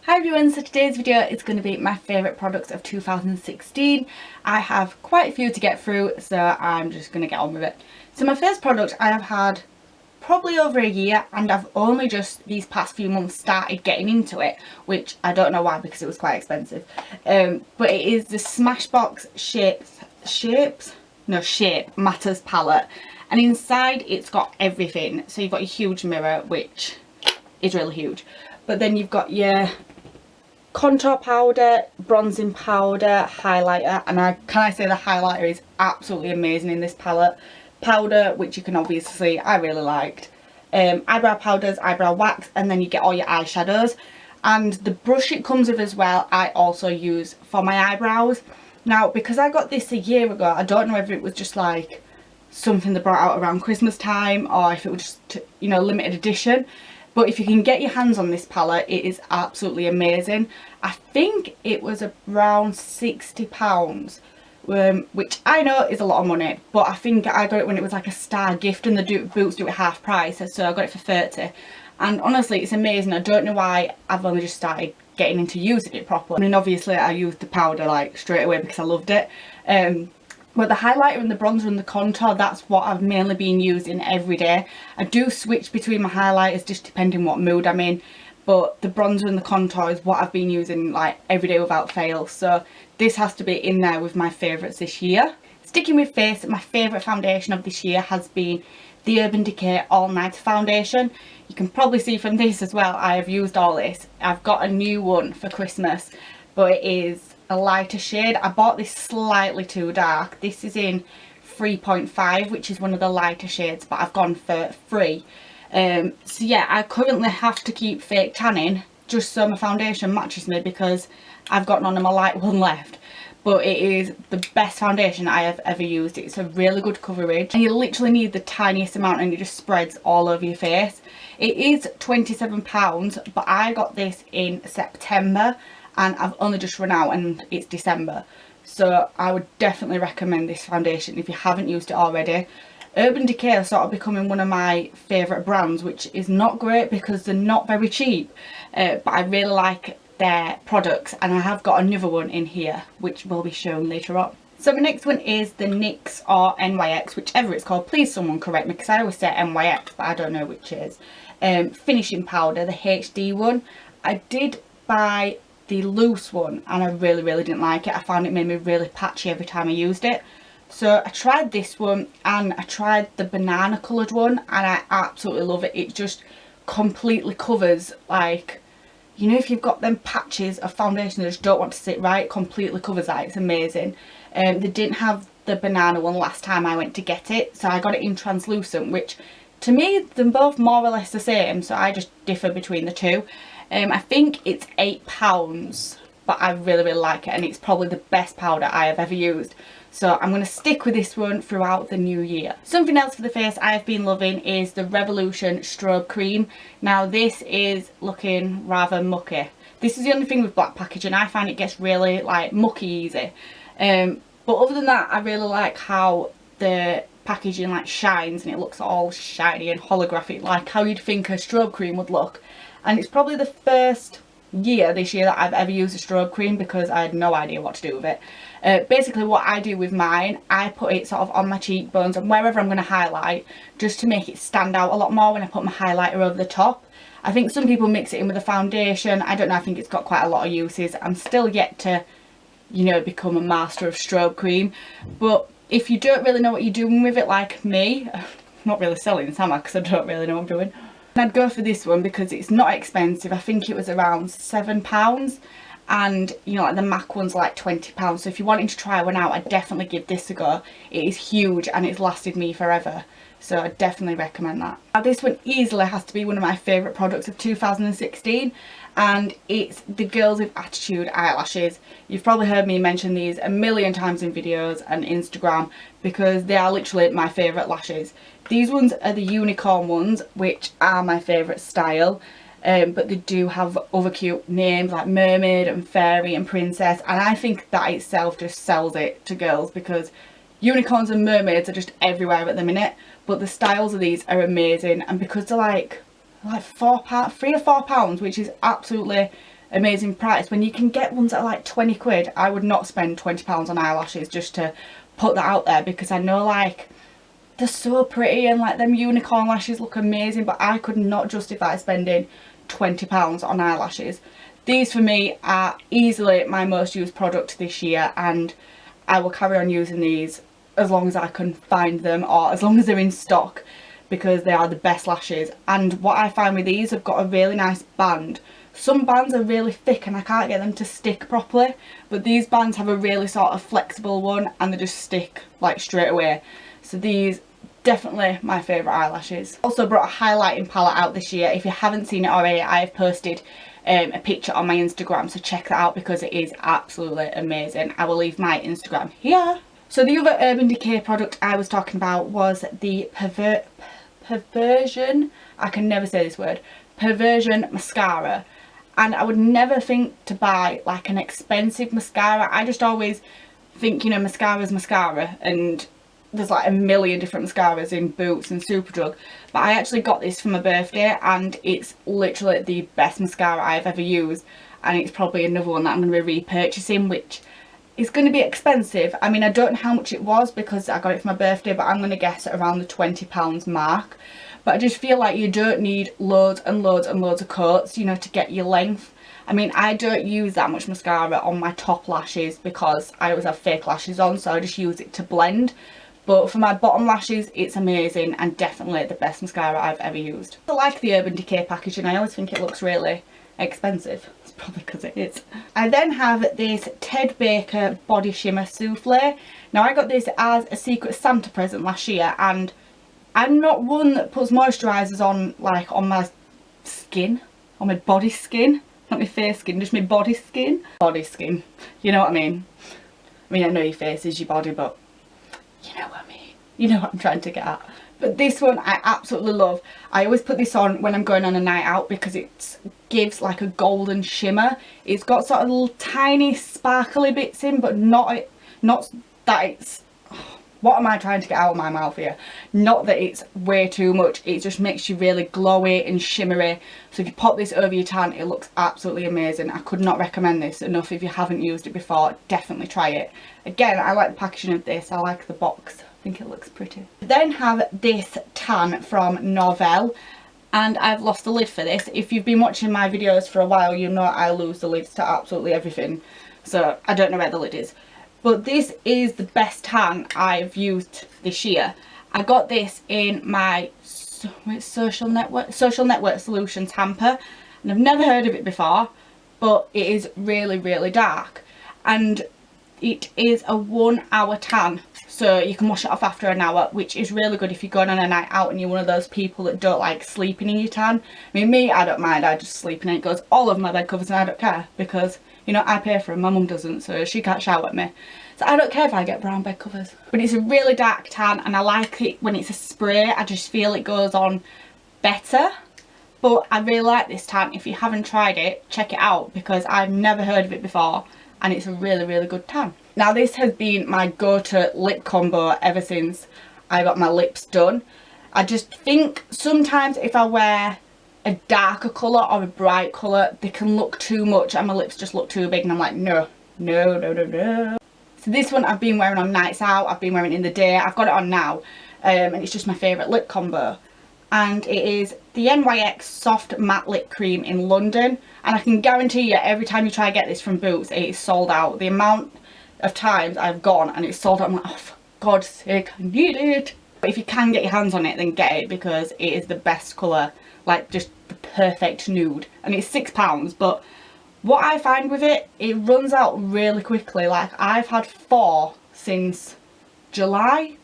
Hi everyone, so today's video is going to be my favourite products of 2016. I have quite a few to get through, so I'm just going to get on with it. So my first product I have had probably over a year, and I've only just these past few months started getting into it, which I don't know why because it was quite expensive. But it is the Smashbox Shape Matters palette, and inside it's got everything. So you've got your huge mirror, which is really huge, but then you've got your contour powder, bronzing powder, highlighter, and can I say the highlighter is absolutely amazing in this palette. Powder, which you can obviously see I really liked, eyebrow powders, eyebrow wax, and then you get all your eyeshadows. And the brush it comes with as well I also use for my eyebrows. Now because I got this a year ago, I don't know whether it was just like something they brought out around Christmas time or if it was just, you know, limited edition. But if you can get your hands on this palette, it is absolutely amazing. I think it was around £60, which I know is a lot of money, but I think I got it when it was like a star gift and the boots do it half price, so I got it for 30. And honestly, it's amazing. I don't know why I've only just started getting into using it properly. I mean, obviously I used the powder like straight away because I loved it. But the highlighter and the bronzer and the contour, that's what I've mainly been using every day. I do switch between my highlighters just depending what mood I'm in, but the bronzer and the contour is what I've been using like every day without fail. So this has to be in there with my favourites this year. Sticking with face, my favourite foundation of this year has been the Urban Decay All Night Foundation. You can probably see from this as well, I have used all this. I've got a new one for Christmas, but it is a lighter shade. I bought this slightly too dark. This is in 3.5, which is one of the lighter shades, but I've gone for 3. So yeah, I currently have to keep fake tanning just so my foundation matches me because I've got none of my light one left. But it is the best foundation I have ever used. It's a really good coverage and you literally need the tiniest amount and it just spreads all over your face. It is £27, but I got this in September and I've only just run out and it's December. So I would definitely recommend this foundation if you haven't used it already. Urban Decay are sort of becoming one of my favourite brands, which is not great because they're not very cheap. But I really like their products and I have got another one in here which will be shown later on. So my next one is the NYX or NYX, whichever it's called. Please someone correct me because I always say NYX but I don't know which is. Finishing powder, the HD one. I did buy the loose one and I really didn't like it. I found it made me really patchy every time I used it. So I tried this one and I tried the banana coloured one and I absolutely love it. It just completely covers, like, you know, if you've got them patches of foundation that just don't want to sit right, it completely covers that. It's amazing. They didn't have the banana one last time I went to get it, so I got it in translucent, which to me they're both more or less the same, so I just differ between the two. I think it's £8, but I really like it and it's probably the best powder I have ever used. So I'm going to stick with this one throughout the new year. Something else for the face I've been loving is the Revolution Strobe Cream. Now this is looking rather mucky. This is the only thing with black packaging. I find it gets really like mucky easy. But other than that, I really like how the packaging like shines and it looks all shiny and holographic, like how you'd think a strobe cream would look. And it's probably the first year this year that I've ever used a strobe cream because I had no idea what to do with it. Basically what I do with mine, I put it sort of on my cheekbones and wherever I'm going to highlight, just to make it stand out a lot more when I put my highlighter over the top. I think some people mix it in with a foundation. I don't know, I think it's got quite a lot of uses. I'm still yet to, you know, become a master of strobe cream. But if you don't really know what you're doing with it like me, I'm not really selling this, am I? Because I don't really know what I'm doing. I'd go for this one because it's not expensive. I think it was around £7 and you know, like the MAC one's like £20. So if you're wanting to try one out, I'd definitely give this a go. It is huge and it's lasted me forever, so I definitely recommend that. Now this one easily has to be one of my favourite products of 2016 and it's the Girls with Attitude eyelashes. You've probably heard me mention these a million times in videos and Instagram because they are literally my favourite lashes. These ones are the unicorn ones, which are my favourite style, but they do have other cute names like mermaid and fairy and princess, and I think that itself just sells it to girls because unicorns and mermaids are just everywhere at the minute, but the styles of these are amazing and because they're like £3 or £4, which is absolutely amazing price. When you can get ones that are like 20 quid, I would not spend £20 on eyelashes, just to put that out there, because I know like they're so pretty and like them unicorn lashes look amazing, but I could not justify spending £20 on eyelashes. These for me are easily my most used product this year, and I will carry on using these as long as I can find them, or as long as they're in stock, because they are the best lashes. And what I find with these, I've got a really nice band. Some bands are really thick and I can't get them to stick properly, but these bands have a really sort of flexible one and they just stick like straight away. So these, definitely my favourite eyelashes. Also brought a highlighting palette out this year. If you haven't seen it already, I have posted a picture on my Instagram, so check that out because it is absolutely amazing. I will leave my Instagram here. So the other Urban Decay product I was talking about was the Perversion, I can never say this word, Perversion mascara. And I would never think to buy like an expensive mascara. I just always think, you know, mascara's mascara, and there's like a million different mascaras in Boots and Superdrug. But I actually got this for my birthday and it's literally the best mascara I've ever used. And it's probably another one that I'm going to be repurchasing, which is going to be expensive. I mean, I don't know how much it was because I got it for my birthday, but I'm going to guess around the £20 mark. But I just feel like you don't need loads and loads and loads of coats, you know, to get your length. I mean, I don't use that much mascara on my top lashes because I always have fake lashes on, so I just use it to blend. But for my bottom lashes, it's amazing and definitely the best mascara I've ever used. I like the Urban Decay packaging. I always think it looks really expensive. It's probably because it is. I then have this Ted Baker Body Shimmer Souffle. Now I got this as a Secret Santa present last year, and I'm not one that puts moisturisers on like on my skin, on my body skin. Not my face skin, just my body skin. Body skin, you know what I mean? I mean, I know your face is your body, but you know what I mean. You know what I'm trying to get at. But this one I absolutely love. I always put this on when I'm going on a night out because it gives like a golden shimmer. It's got sort of little tiny sparkly bits in, but not that it's... What am I trying to get out of my mouth here? Not that it's way too much. It just makes you really glowy and shimmery. So if you pop this over your tan, it looks absolutely amazing. I could not recommend this enough. If you haven't used it before, definitely try it. Again, I like the packaging of this. I like the box. I think it looks pretty. I then have this tan from Norvell. And I've lost the lid for this. If you've been watching my videos for a while, you know I lose the lids to absolutely everything. So I don't know where the lid is. But this is the best tan I've used this year. I got this in my social network solutions hamper, and I've never heard of it before, but it is really, really dark, and it is a 1 hour tan, so you can wash it off after an hour, which is really good if you're going on a night out and you're one of those people that don't like sleeping in your tan. I mean, me, I don't mind. I just sleep in it. It goes all over my bed covers and I don't care because, you know, I pay for them. My mum doesn't, so she can't shout at me. So I don't care if I get brown bed covers. But it's a really dark tan and I like it when it's a spray. I just feel it goes on better. But I really like this tan. If you haven't tried it, check it out because I've never heard of it before and it's a really, really good tan. Now this has been my go-to lip combo ever since I got my lips done. I just think sometimes if I wear a darker colour or a bright colour, they can look too much and my lips just look too big and I'm like, no, no, no, no, no. So this one I've been wearing on nights out, I've been wearing it in the day, I've got it on now, and it's just my favourite lip combo. And it is the NYX Soft Matte Lip Cream in London, and I can guarantee you every time you try to get this from Boots, it is sold out. The amount of times I've gone and it's sold out, I'm like, oh for God's sake, I need it. But if you can get your hands on it, then get it because it is the best colour, like just the perfect nude. And it's £6, but what I find with it, it runs out really quickly. Like I've had 4 since July.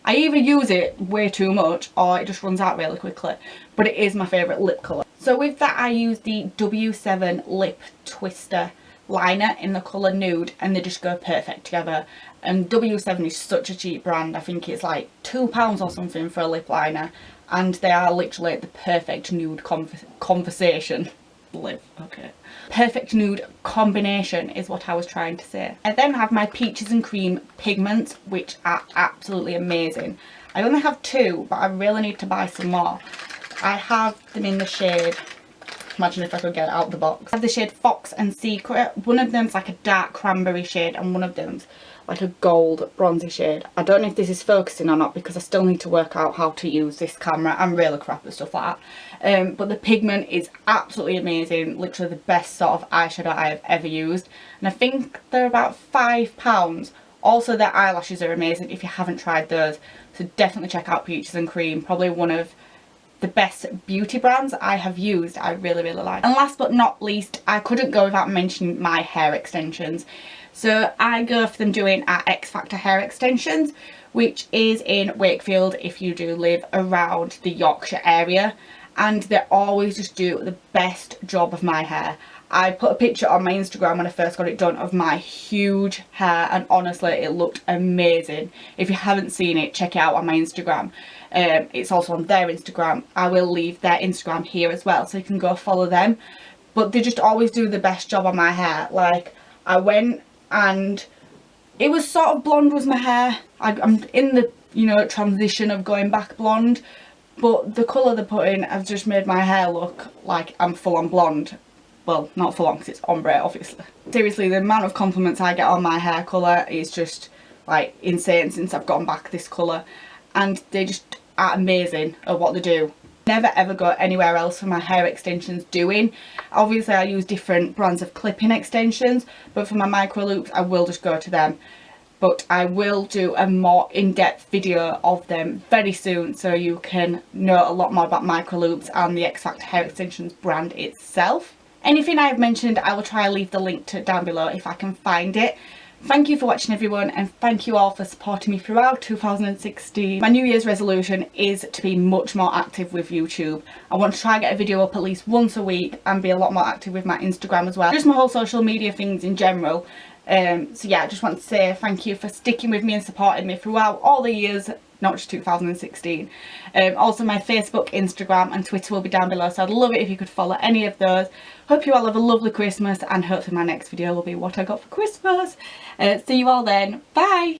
I either use it way too much or it just runs out really quickly. But it is my favourite lip colour. So with that I use the W7 Lip Twister liner in the colour nude and they just go perfect together. And W7 is such a cheap brand. I think it's like £2 or something for a lip liner. And they are literally the perfect nude conversation. Lip, okay. Perfect nude combination is what I was trying to say. I then have my Peaches and Cream pigments, which are absolutely amazing. I only have 2, but I really need to buy some more. I have them in the shade Imagine if I could get it out of the box. I have the shade Fox and Secret. One of them's like a dark cranberry shade and one of them's like a gold bronzy shade. I don't know if this is focusing or not because I still need to work out how to use this camera. I'm really crap at stuff like that. But the pigment is absolutely amazing. Literally the best sort of eyeshadow I have ever used. And I think they're about £5. Also their eyelashes are amazing if you haven't tried those. So definitely check out Peaches and Cream. Probably one of the best beauty brands I have used. I really, really like. And last but not least, I couldn't go without mentioning my hair extensions. So I go for them doing at X Factor Hair Extensions, which is in Wakefield if you do live around the Yorkshire area. And they always just do the best job of my hair. I put a picture on my Instagram when I first got it done of my huge hair, and honestly it looked amazing. If you haven't seen it, check it out on my Instagram. It's also on their Instagram. I will leave their Instagram here as well so you can go follow them. But they just always do the best job on my hair. Like, I went and it was sort of blonde was my hair. I'm in the, you know, transition of going back blonde, but the colour they put in have just made my hair look like I'm full on blonde. Well, not full on because it's ombre obviously. Seriously, the amount of compliments I get on my hair colour is just like insane since I've gotten back this colour, and they just are amazing at what they do. Never ever go anywhere else for my hair extensions doing. Obviously I use different brands of clipping extensions, but for my micro loops I will just go to them. But I will do a more in-depth video of them very soon so you can know a lot more about micro loops and the X Factor Hair Extensions brand itself. Anything I have mentioned I will try and leave the link to it down below if I can find it. Thank you for watching everyone, and thank you all for supporting me throughout 2016. My New Year's resolution is to be much more active with YouTube. I want to try and get a video up at least once a week and be a lot more active with my Instagram as well. Just my whole social media things in general. So yeah, I just want to say thank you for sticking with me and supporting me throughout all the years, not just 2016. Also my Facebook, Instagram and Twitter will be down below, so I'd love it if you could follow any of those. Hope you all have a lovely Christmas, and hopefully my next video will be what I got for Christmas. See you all then. Bye!